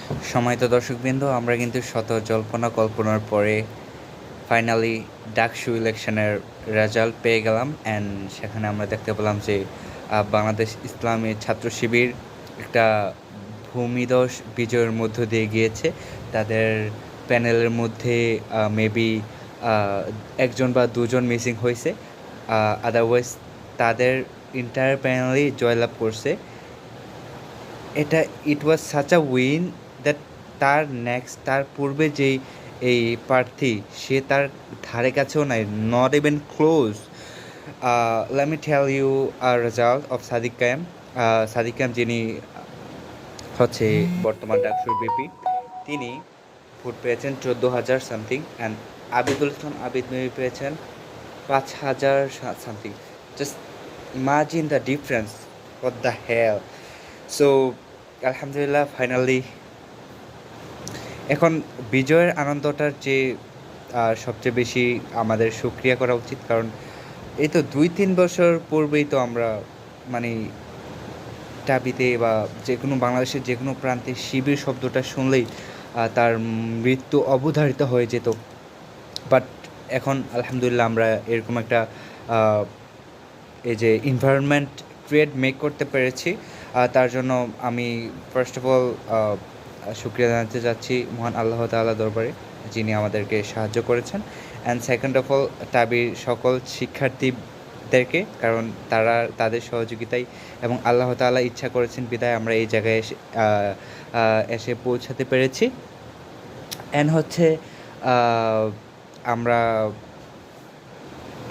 সম্মানিত দর্শকবৃন্দ, আমরা কিন্তু শত জল্পনা কল্পনার পরে ফাইনালি ডাকসু ইলেকশনের রেজাল্ট পেয়ে গেলাম। অ্যান্ড সেখানে আমরা দেখতে পেলাম যে বাংলাদেশ ইসলামী ছাত্র শিবির একটা ভূমিধস বিজয়ের মধ্য দিয়ে গিয়েছে। তাদের প্যানেলের মধ্যে মেবি একজন বা দুজন মিসিং হয়েছে, আদারওয়াইজ তাদের ইন্টায়ার প্যানেলই জয়লাভ করছে। এটা it was such a win that তার পূর্বে যেই এই প্রার্থী সে তার ধারে কাছেও নাই, not even close. Let me tell you result of Sadiq Kayem. Sadiq কায়েম যিনি হচ্ছে বর্তমান ডাকসুর বিপি, তিনি ভোট পেয়েছেন 14,000 something, and Abidul Islam Abid maybe পেয়েছেন 5,000 something. Just imagine the difference, what the hell. So আলহামদুলিল্লাহ, ফাইনালি এখন বিজয়ের আনন্দটার চেয়ে সবচেয়ে বেশি আমাদের শুকরিয়া করা উচিত, কারণ এই তো 2-3 বছর পূর্বেই তো আমরা মানে টাবিতে বা যে কোনো বাংলাদেশের যে কোনো প্রান্তে শিবির শব্দটা শুনলেই তার মৃত্যু অবধারিত হয়ে যেত। বাট এখন আলহামদুলিল্লাহ আমরা এরকম একটা এই যে এনভায়রনমেন্ট মেক করতে পেরেছি। তার জন্য আমি ফার্স্ট অফ অল শুকরিয়া জানাতে চাচ্ছি মহান আল্লাহ তাআলা দরবারে, যিনি আমাদেরকে সাহায্য করেছেন। অ্যান্ড সেকেন্ড অফ অল টাবির সকল শিক্ষার্থীদেরকে, কারণ তাদের সহযোগিতায় এবং আল্লাহ তাআলা ইচ্ছা করেছেন বিধায় আমরা এই জায়গায় এসে পৌঁছাতে পেরেছি। অ্যান্ড হচ্ছে আমরা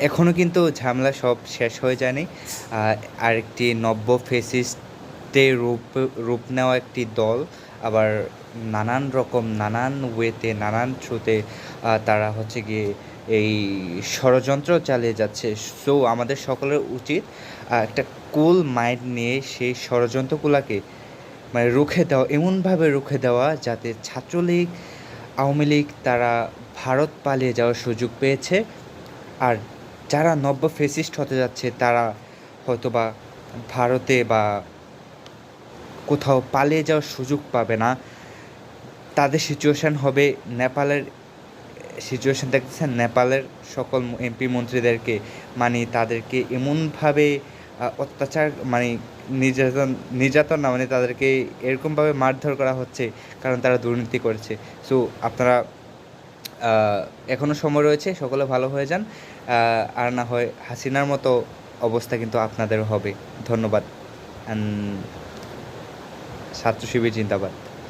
এখনও কিন্তু ঝামেলা সব শেষ হয়ে যায়নি। আরেকটি নব্য ফেসিস্টে রূপ নেওয়া একটি দল আবার নানান ওয়েতে নানান থ্রুতে তারা হচ্ছে গিয়ে এই ষড়যন্ত্র চালিয়ে যাচ্ছে। সো আমাদের সকলের উচিত একটা কুল মাইন্ড নিয়ে সেই ষড়যন্ত্রগুলোকে মানে রুখে দেওয়া, এমনভাবে রুখে দেওয়া যাতে ছাত্রলীগ, আওয়ামী লীগ তারা ভারত পালিয়ে যাওয়ার সুযোগ পেয়েছে, আর যারা নব্য ফেসিস্ট হতে যাচ্ছে তারা হয়তোবা ভারতে বা কোথাও পালিয়ে যাওয়ার সুযোগ পাবে না। তাদের সিচুয়েশান হবে নেপালের সিচুয়েশান। দেখতেছেন নেপালের সকল এমপি মন্ত্রীদেরকে মানে তাদেরকে এমনভাবে অত্যাচার মানে নির্যাতন না, মানে তাদেরকে এরকমভাবে মারধর করা হচ্ছে কারণ তারা দুর্নীতি করেছে। সো আপনারা এখনও সময় রয়েছে, সকলে ভালো হয়ে যান, আর না হয় হাসিনার মতো অবস্থা কিন্তু আপনাদেরও হবে। ধন্যবাদ। ছাত্র শিবির জিন্দাবাদ।